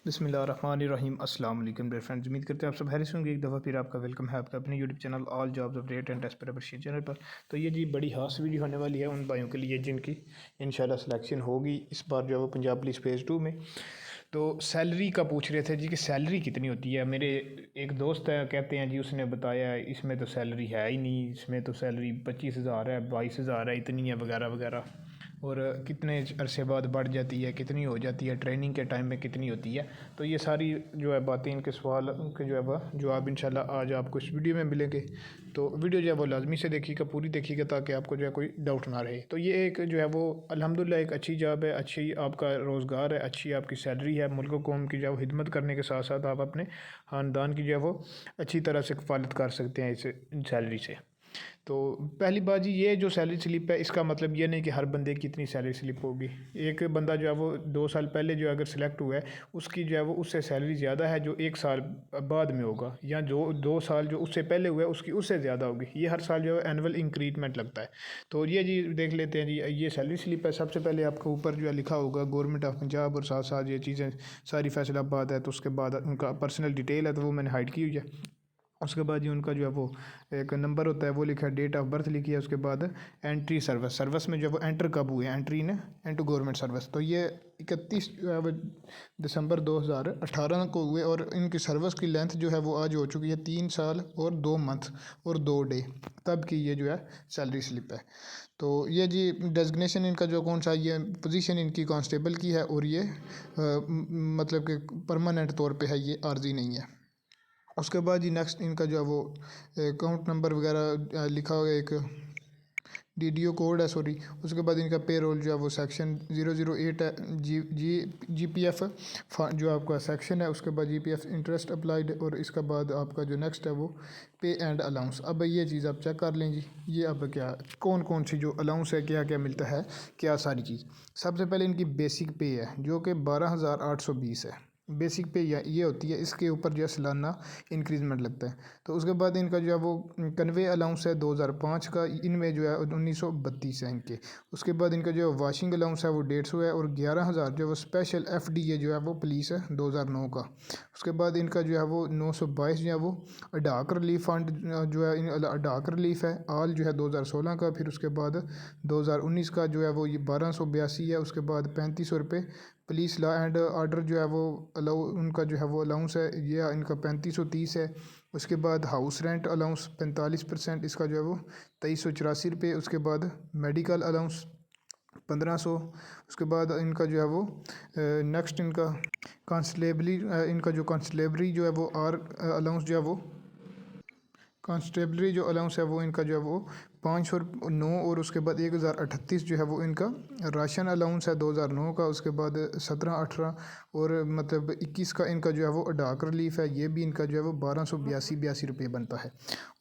बिस्मिल्लाहिर्रहमानिर्रहीम अस्सलाम वालेकुम डियर फ्रेंड्स। उम्मीद करते हैं आप सब हैरिस होंगे। एक दफ़ा फिर आपका वेलकम है आपका अपने YouTube channel all jobs update and test preparation channel पर। तो ये जी बड़ी खास वीडियो होने वाली है उन भाइयों के लिए जिनकी इंशाल्लाह सिलेक्शन होगी इस बार जो है वो पंजाब पुलिस फेज़ 2 में। तो सैलरी का पूछ रहे थे जी कि सैलरी कितनी होती है। मेरे एक दोस्त है कहते हैं जी उसने बताया इसमें तो सैलरी है ही नहीं, इसमें तो सैलरी 25,000 है, 22,000 है, इतनी है वगैरह वगैरह, और कितने अरसे बाद बढ़ जाती है, कितनी हो जाती है, ट्रेनिंग के टाइम में कितनी होती है। तो ये सारी जो है बातें, इनके सवाल के जो है वह जवाब इंशाल्लाह आज आपको इस वीडियो में मिलेंगे। तो वीडियो जो है वो लाजमी से देखिएगा, पूरी देखिएगा ताकि आपको जो है कोई डाउट ना रहे। तो ये एक जो है वो अल्हम्दुलिल्लाह एक अच्छी जॉब है, अच्छी आपका रोज़गार है, अच्छी आपकी सैलरी है। मुल्क कौम की जो है हिदमत करने के साथ साथ आप अपने ख़ानदान की जो है वो अच्छी तरह से कफ़ालत कर सकते हैं इस सैलरी से। तो पहली बात जी, ये जो सैलरी स्लिप है इसका मतलब ये नहीं कि हर बंदे की इतनी सैलरी स्लिप होगी। एक बंदा जो है वो 2 साल पहले जो अगर सिलेक्ट हुआ है उसकी जो है वो उससे सैलरी ज़्यादा है जो 1 साल बाद में होगा, या जो 2 साल जो उससे पहले हुआ है उसकी उससे ज़्यादा होगी। ये हर साल जो है एनुअल इंक्रीमेंट लगता है। तो ये जी देख लेते हैं जी, ये सैलरी स्लिप है। सबसे पहले आपके ऊपर जो है लिखा होगा गवर्नमेंट ऑफ पंजाब, और साथ साथ ये चीज़ें सारी फैसलाबाद है। तो उसके बाद उनका पर्सनल डिटेल है तो वो मैंने हाइड की हुई है। उसके बाद ये उनका जो है वो एक नंबर होता है वो लिखा है, डेट ऑफ बर्थ लिखी है। उसके बाद एंट्री सर्विस में जो है वो एंटर कब हुए, एंट्री ने इनटू गवर्नमेंट सर्विस। तो ये 31 जो है वो दिसंबर 2018 को हुए, और इनकी सर्विस की लेंथ जो है वो आज हो चुकी है 3 साल और 2 मंथ और 2 डे, तब की ये जो है सैलरी स्लिप है। तो ये जी डेजिग्नेशन इनका जो कौन सा, ये पोजीशन इनकी कांस्टेबल की है, और ये मतलब कि परमानेंट तौर पे है, ये आर्जी नहीं है। उसके बाद जी नेक्स्ट इनका जो है वो अकाउंट नंबर वगैरह लिखा हुआ है, एक डीडीओ कोड है सॉरी। उसके बाद इनका पे रोल जो है वो सेक्शन 008 है, जीपीएफ जो आपका सेक्शन है। उसके बाद जीपीएफ इंटरेस्ट अप्लाइड, और इसके बाद आपका जो नेक्स्ट है वो पे एंड अलाउंस। अब ये चीज़ आप चेक कर लें जी, ये अब क्या कौन कौन सी जो अलाउंस है, क्या क्या मिलता है, क्या सारी चीज़। सबसे पहले इनकी बेसिक पे है जो कि 12,820 है। बेसिक पे ये होती है, इसके ऊपर जो है सालाना इंक्रीजमेंट लगता है। तो उसके बाद इनका जो है वो कन्वे अलाउंस है 2005 का, इनमें जो है 1932 है इनके। उसके बाद इनका जो है वाशिंग अलाउंस है वो 150 है, और 11,000 जो है वो स्पेशल एफडीए जो है वो पुलिस है 2009 का। उसके बाद इनका जो है वो 922 जो है वो अडाक रिलीफ फंड जो है अडाक रिलीफ है आल जो है 2016 का। फिर उसके बाद 2019 का जो है वो ये 1282 है। उसके बाद 3500 रुपये पुलिस लॉ एंड आर्डर जो है वो अलाउ उनका जो है वो अलाउंस है, ये इनका 3530 है। उसके बाद हाउस रेंट अलाउंस 45%, इसका जो है वो 2384 रुपये। उसके बाद मेडिकल अलाउंस 1500। उसके बाद इनका जो है वो नेक्स्ट इनका कांस्टेबली इनका जो कांस्टेबलरी जो है वो अलाउंस जो है वो कांस्टेबलरी जो अलाउंस है वो इनका जो है वो 509। और उसके बाद 1038 जो है वो इनका राशन अलाउंस है 2009 का। उसके बाद 17-18 और मतलब 21 का इनका जो है वो अडाक रिलीफ है, ये भी इनका जो है वो 1282 रुपये बनता है।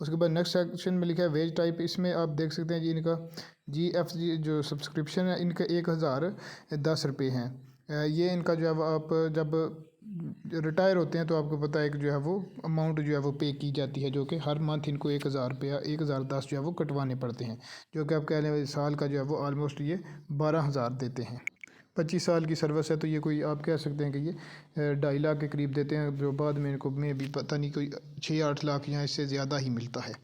उसके बाद नेक्स्ट सेक्शन में लिखा है वेज टाइप। इसमें आप देख सकते हैं जी इनका जी जो सब्सक्रिप्शन है इनका 1010 रुपये हैं। ये इनका जो है वो आप जब रिटायर होते हैं तो आपको पता है कि जो है वो अमाउंट जो है वो पे की जाती है, जो कि हर मंथ इनको 1000 रुपया 1010 जो है वो कटवाने पड़ते हैं, जो कि आप कह लें साल का जो है वो ऑलमोस्ट ये 12,000 देते हैं। 25 साल की सर्विस है तो ये कोई आप कह सकते हैं कि ये 2.5 लाख के करीब देते हैं, जो बाद में इनको में भी पता नहीं कोई 6-8 लाख या इससे ज़्यादा ही मिलता है।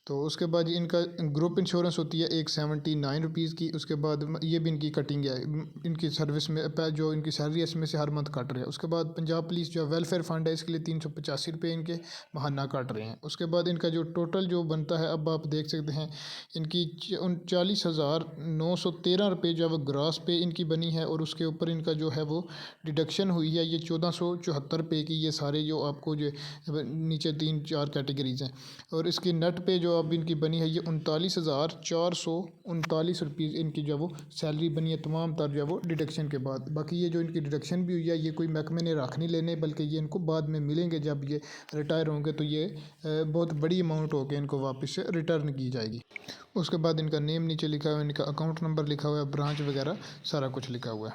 तो उसके बाद इनका ग्रुप इंश्योरेंस होती है एक 79 रुपीज़ की। उसके बाद ये भी इनकी कटिंग है, इनकी सर्विस में जो इनकी सैलरी है इसमें से हर मंथ काट रहे हैं। उसके बाद पंजाब पुलिस जो वेलफेयर फंड है इसके लिए 385 रुपये इनके महाना काट रहे हैं। उसके बाद इनका जो टोटल जो बनता है अब आप देख सकते हैं इनकी 39,913 रुपये जो है वो ग्रास पे इनकी बनी है, और उसके ऊपर इनका जो है वो डिडक्शन हुई है ये 1474 रुपये की। ये सारे जो आपको जो नीचे 3-4 कैटेगरीज़ हैं, और इसकी नेट पे जो अब इनकी बनी है ये 39,439 रुपीज़ इनकी जो वो सैलरी बनी है तमाम तर जो है वो डिडक्शन के बाद। बाकी ये जो इनकी डिडक्शन भी हुई है ये कोई महकमे ने रख नहीं लेने, बल्कि ये इनको बाद में मिलेंगे जब ये रिटायर होंगे, तो ये बहुत बड़ी अमाउंट होकर इनको वापस से रिटर्न की जाएगी। उसके बाद इनका नेम नीचे लिखा हुआ है, इनका अकाउंट नंबर लिखा हुआ है, ब्रांच वगैरह सारा कुछ लिखा हुआ है।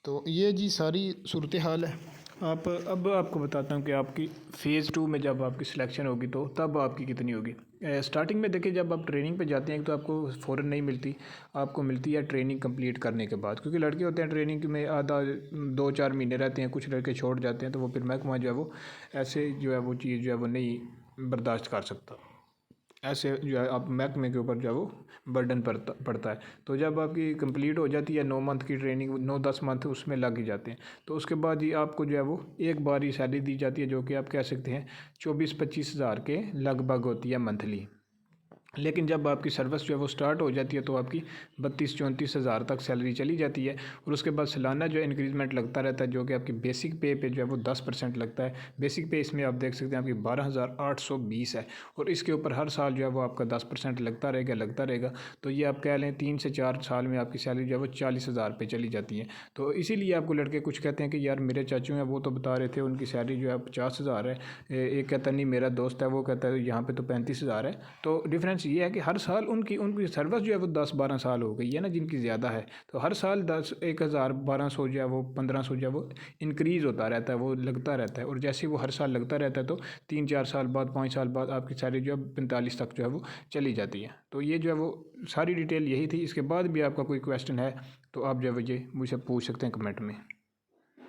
तो ये जी सारी सूरत हाल है। आप अब आपको बताता हूँ कि आपकी फ़ेज़ 2 में जब आपकी सिलेक्शन होगी तो तब आपकी कितनी होगी। स्टार्टिंग में देखिए, जब आप ट्रेनिंग पे जाते हैं तो आपको फ़ौरन नहीं मिलती, आपको मिलती है ट्रेनिंग कंप्लीट करने के बाद, क्योंकि लड़के होते हैं ट्रेनिंग में आधा 2-4 महीने रहते हैं, कुछ लड़के छोड़ जाते हैं, तो वो फिर महकमा जो है वो ऐसे जो है वो चीज़ जो है वो नहीं बर्दाश्त कर सकता। ऐसे जो है आप महकमे के ऊपर जो है वो बर्डन पड़ता है। तो जब आपकी कंप्लीट हो जाती है 9 मंथ की ट्रेनिंग, 9-10 मंथ उसमें लग ही जाते हैं, तो उसके बाद ही आपको जो है वो एक बार ही सैलरी दी जाती है, जो कि आप कह सकते हैं 24-25 हज़ार के लगभग होती है मंथली। लेकिन जब आपकी सर्विस जो है वो स्टार्ट हो जाती है तो आपकी 32-34 हज़ार तक सैलरी चली जाती है, और उसके बाद सालाना जो इंक्रीज़मेंट लगता रहता है, जो कि आपकी बेसिक पे जो है वो 10% लगता है। बेसिक पे इसमें आप देख सकते हैं आपकी 12,820 है, और इसके ऊपर हर साल जो है वो आपका 10% लगता रहेगा। तो ये आप कह लें 3 से 4 साल में आपकी सैलरी जो है वो 40 हज़ार पे चली जाती है। तो इसीलिए आपको लड़के कुछ कहते हैं कि यार मेरे चाचू हैं वो तो बता रहे थे उनकी सैलरी जो है 50 हज़ार है, एक कहता नहीं मेरा दोस्त है वो कहता है यहाँ पे तो 35 हज़ार है। तो डिफरेंस ये है कि हर साल उनकी उनकी सर्विस जो है वो 10-12 साल हो गई है ना, जिनकी ज़्यादा है, तो हर साल 1,000 1200 जो है वो 1500 जो है वो इंक्रीज़ होता रहता है, वो लगता रहता है। और जैसे वो हर साल लगता रहता है तो 3-4 साल बाद 5 साल बाद आपकी सैलरी जो है 45 तक जो है वो चली जाती है। तो ये जो है वो सारी डिटेल यही थी। इसके बाद भी आपका कोई क्वेश्चन है तो आप जो है ये मुझसे पूछ सकते हैं कमेंट में।